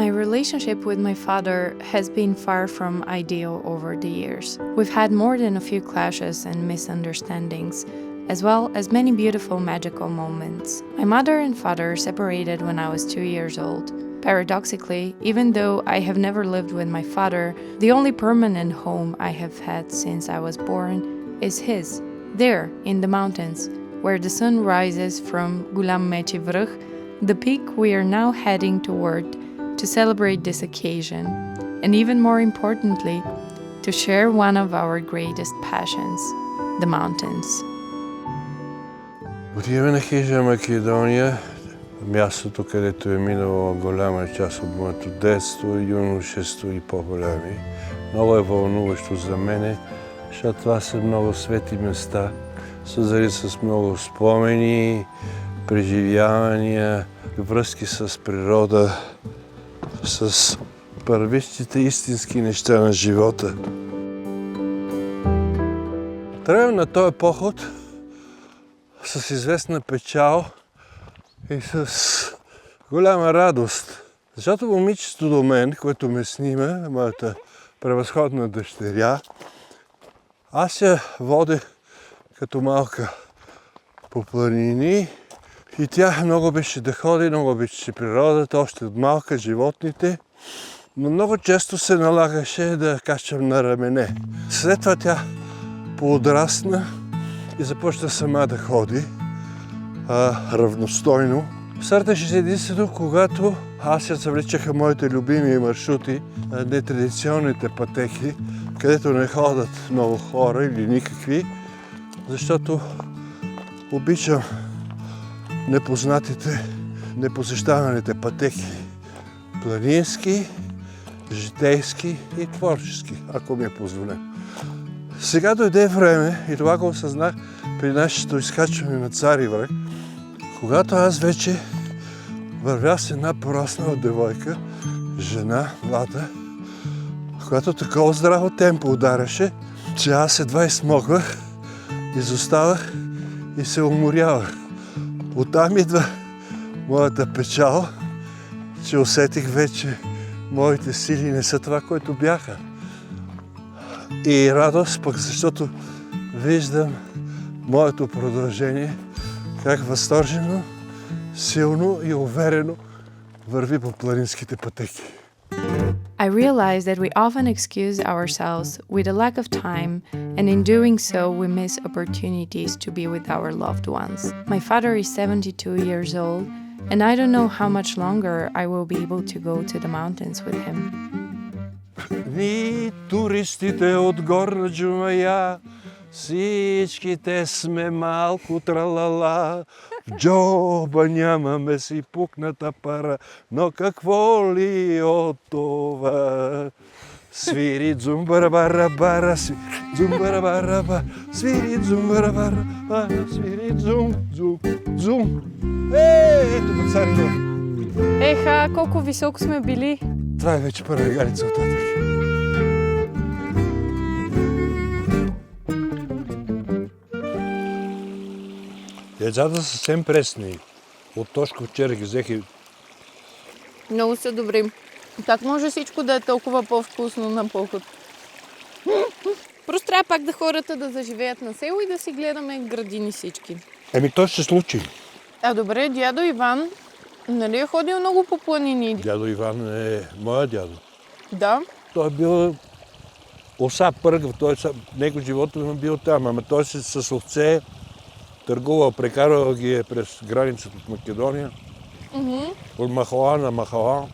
My relationship with my father has been far from ideal over the years. We've had more than a few clashes and misunderstandings, as well as many beautiful magical moments. My mother and father separated when I was 2 years old. Paradoxically, even though I have never lived with my father, the only permanent home I have had since I was born is his, there in the mountains, where the sun rises from Gulam Mechi Vrh, the peak we are now heading toward to celebrate this occasion, and even more importantly, to share one of our greatest passions, the mountains. Отиваме на хижа Македония, мястото, където е минало голяма част от моето детство, юношество и по-голями. Много е вълнуващо за мене, защото това са много свети места, свързани с много спомени, преживявания, връзки с природа, с първичните истински неща на живота. Тръгвам на този поход с известна печал и с голяма радост. Защото момичето до мен, което ме снима, моята превъзходна дъщеря, аз я водя като малка по планини и тя много обича да ходи, много обича природата, още от малка, животните, но много често се налагаше да качвам на рамене. След това тя поодрасна и започна сама да ходи равностойно. Сърдаше се единствено, когато аз я завличаха моите любими маршрути, нетрадиционните пътеки, където не ходят много хора или никакви, защото обичам непознатите, непосещаваните пътеки. Планински, житейски и творчески, ако ми е позволено. Сега дойде време, и това го осъзнах при нашето изкачване на Цари връх, когато аз вече вървя с една пораснала девойка, жена, млада, която такова здраво темпо ударяше, че аз едва измогвах, изоставах и се уморявах. Оттам идва моята печал, че усетих вече моите сили не са това, което бяха. И радост пък, защото виждам моето продължение, как възторжено, силно и уверено върви по планинските пътеки. I realize that we often excuse ourselves with a lack of time, and in doing so, we miss opportunities to be with our loved ones. My father is 72 years old, and I don't know how much longer I will be able to go to the mountains with him. Ни туристите от Горна Джумая, всичките сме малко тралала. В джоба нямаме си пукната пара, но какво ли от това? Свири дзум-бара-бара-бара, дзум-бара-бара-бара, свири дзум-бара-бара-бара, свири дзум-дзум-дзум. Ето ме Цари връх. Еха, колко високо сме били! Това е вече първа гарица оттатък. Яйцата са съвсем пресни. От Тошко вчера ги взех и... Много са добри. Как може всичко да е толкова по-вкусно на поход? Просто трябва пак да хората да заживеят на село и да си гледаме градини всички. Еми, то ще се случи. Добре, дядо Иван, нали е ходил много по планини? Дядо Иван е моя дядо. Да. Той е бил оса пъргав, него живота му бил там, ама той с овце търгувал, прекарвал ги е през границата от Македония, от махала на махала.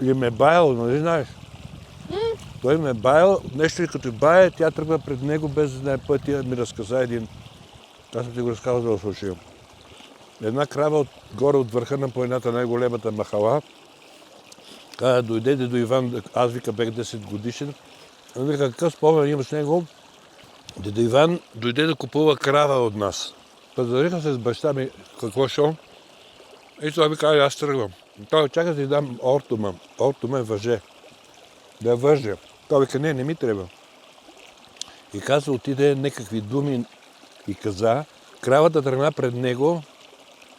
И ме баял, нали знаеш? Той ме баял, нещо и като бая, тя тръгва пред него без да знае пътя, ми разказа един. Аз съм ти го разказал да го слушам. Една крава горе от върха на планината, най-големата махала, дойде до Иван, аз вика бех 10 годишен. Он вика, какъв спомен има с него? Дедо Иван дойде да купува крава от нас. Пазариха се с баща ми, какво шо? И това ми каза, аз тръгвам. Той чака да ти дам ортума. Ортума е въже. Да я вържа. Той вика, не ми трябва. И каза, отиде някакви думи и каза, кравата тръгна пред него,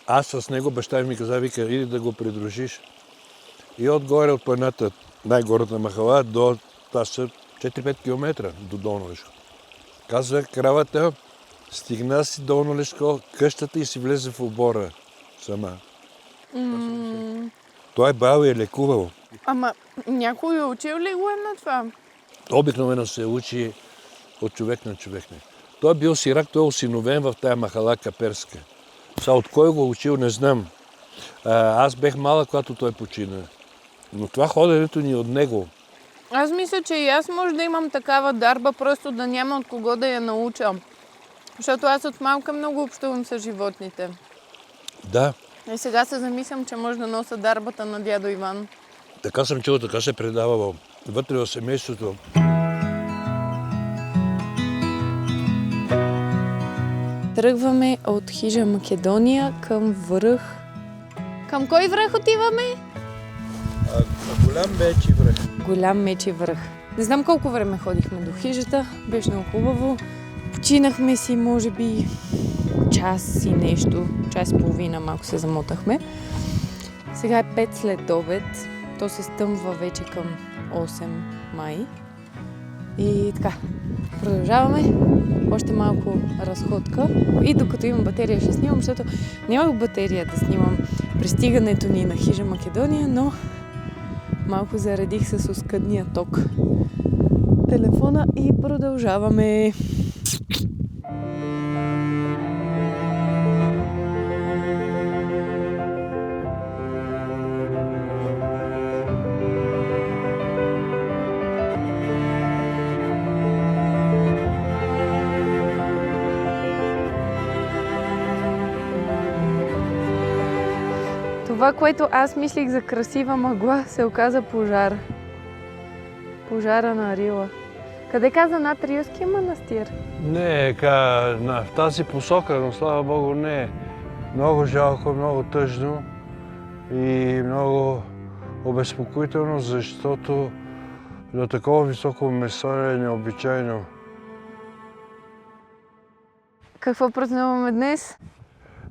аз с него, баща ми каза, вика, иди да го придружиш. И отгоре от планината, най-горната махала, това са 4-5 км до Долно Лешко. Казва кравата, стигна си Долно Лешко, къщата и си влезе в обора сама. Той бал и е лекувал. Ама някой учил ли го е на това? Обикновено се учи от човек на човек. Той е бил сирак, той е осиновен в тая махала Каперска. От кой го учил, не знам. Аз бех малък, когато той почина. Но това ходенето ни от него. Аз мисля, че и аз може да имам такава дарба, просто да няма от кого да я науча. Защото аз от малка много общувам с животните. Да, И сега се замислям, че може да нося дарбата на дядо Иван. така съм чул, така се предавало вътре в семейството. Тръгваме от хижа Македония към връх. Към кой връх отиваме? Голям Мечи връх. Голям Мечи връх. Не знам колко време ходихме до хижата, беше много хубаво. Починахме си, може би, час и нещо, час и половина, малко се замотахме. Сега е 5 след обед, то се стъмва вече към 8 май. И така, продължаваме. Още малко разходка и докато имам батерия ще снимам, защото нямах батерия да снимам пристигането ни на хижа Македония, но малко заредих с оскъдния ток телефона и продължаваме. Това, което аз мислих за красива мъгла, се оказа пожар. Пожара на Рила. Къде каза над Рилския манастир? Не, в тази посока, но слава Богу не е. Много жалко, много тъжно и много обезпокоително, защото до такова високо месо е необичайно. Какво празнуваме днес?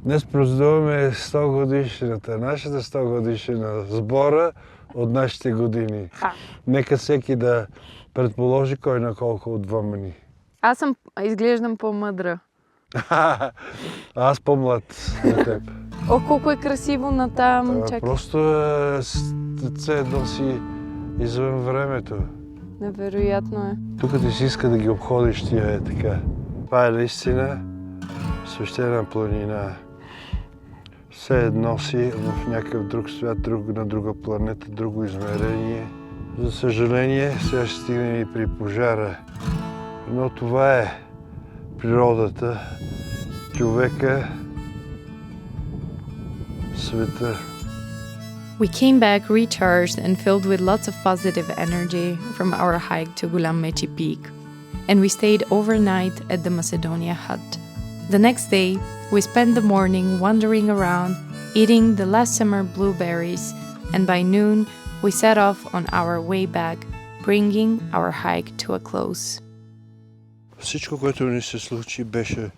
Днес празнуваме 100 годишнината, нашата 100 годишнина сбора от нашите години. Нека всеки да предположи кой на колко от двама ни. Аз изглеждам по-мъдра. Аз по-млад на теб. О, колко е красиво натам. Чакай. Просто все едно си извън времето. Невероятно е. Тук ти си иска да ги обходиш тия е така. Това е наистина свещена планина. Все едно си в някакъв друг свят, на друга планета, друго измерение. За съжаление, сега ще стигнем и при пожара. Но това е природата, човека, света. We came back recharged and filled with lots of positive energy from our hike to Gulam Mechi Peak. And we stayed overnight at the Macedonia hut. The next day, we spent the morning wandering around, eating the last summer blueberries, and by noon, we set off on our way back, bringing our hike to a close. Всичко, което ни се случи, беше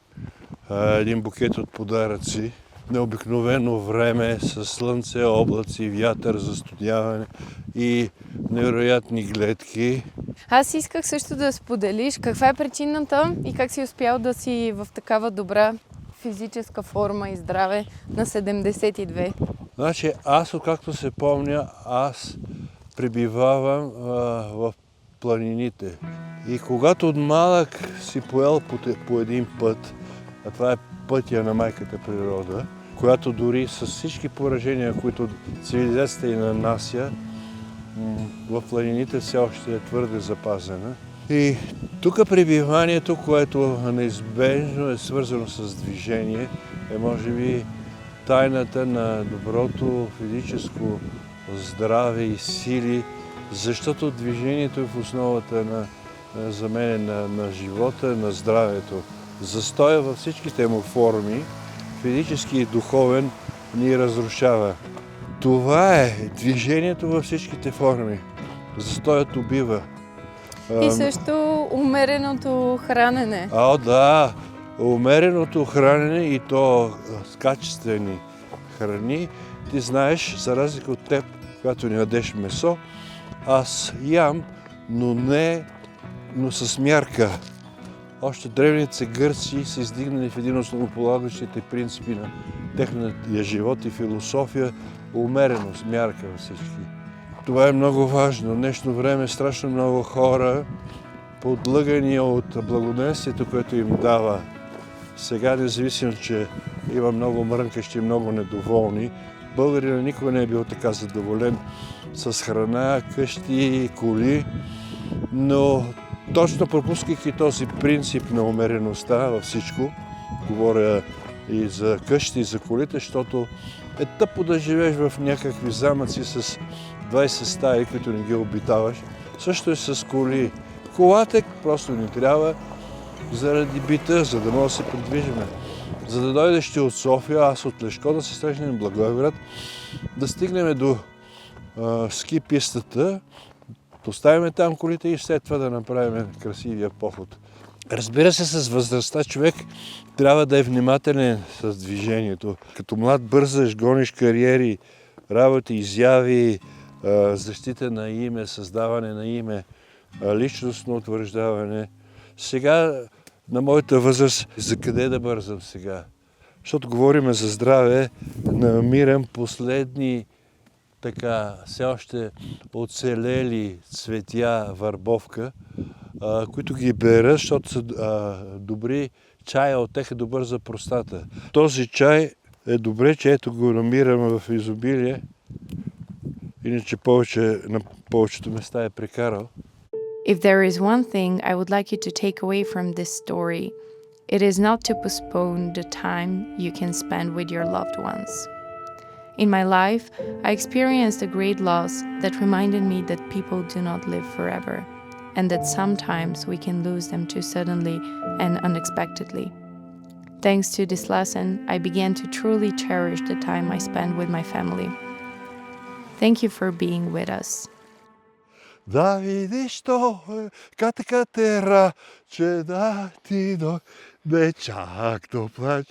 един букет от подаръци. Необикновено време с слънце, облаци, вятър, застудяване и невероятни гледки. Аз исках също да споделиш каква е причината и как си успял да си в такава добра физическа форма и здраве на 72. Значи аз, откакто се помня, аз пребивавам в планините. И когато от малък си поел по един път, а това е пътя на майката природа, която дори с всички поражения, които цивилизацията ѝ нанася, в планините все още е твърде запазена. И тук пребиванието, което неизбежно е свързано с движение, е може би тайната на доброто физическо здраве и сили, защото движението е в основата за мен на живота, на здравето. Застоя във всичките му форми, физически и духовен, ни разрушава. Това е движението във всичките форми. Застоят убива. И също умереното хранене. Да, умереното хранене и то с качествени храни. Ти знаеш, за разлика от теб, когато ни ядеш месо. Аз ям, но с мярка. Още древните гърци са издигнали в един от основополагащите принципи на техния живот и философия умереност, мярка във всички. Това е много важно. В днешно време страшно много хора, подлъгани от благоденствието, което им дава. Сега, независимо, че има много мрънкащи и много недоволни, българинът никога не е бил така задоволен с храна, къщи, коли, но точно пропускайки този принцип на умереността във всичко, говоря и за къщи, и за колите, защото е тъпо да живееш в някакви замъци с 20 стаи, които не ги обитаваш. Също е с коли. Колата просто ни трябва заради бита, за да може да се придвижиме. За да дойдеш ти от София, аз от Лешко, да се срещнем в Благоевград, да стигнем до ски пистата, поставяме там колите и след това да направим красивия поход. Разбира се, с възрастта човек трябва да е внимателен с движението. Като млад бързаш, гониш кариери, работи, изяви, защита на име, създаване на име, личностно утвърждаване. Сега, на моята възраст, за къде да бързам сега? Защото говорим за здраве, намирам последни така все още оцелели цветя върбовка, които ги берат, защото са добри. Чая от тях е добър за простата. Този чай е добре, че ето го намираме в изобилие. Иначе на повечето места е прекарал. If there is one thing I would like you to take away from this story, it is not to postpone the time you can spend with your loved ones. In my life, I experienced a great loss that reminded me that people do not live forever, and that sometimes we can lose them too suddenly and unexpectedly. Thanks to this lesson, I began to truly cherish the time I spent with my family. Thank you for being with us. Да видиш то е катера, че да ти дойде чак до плач.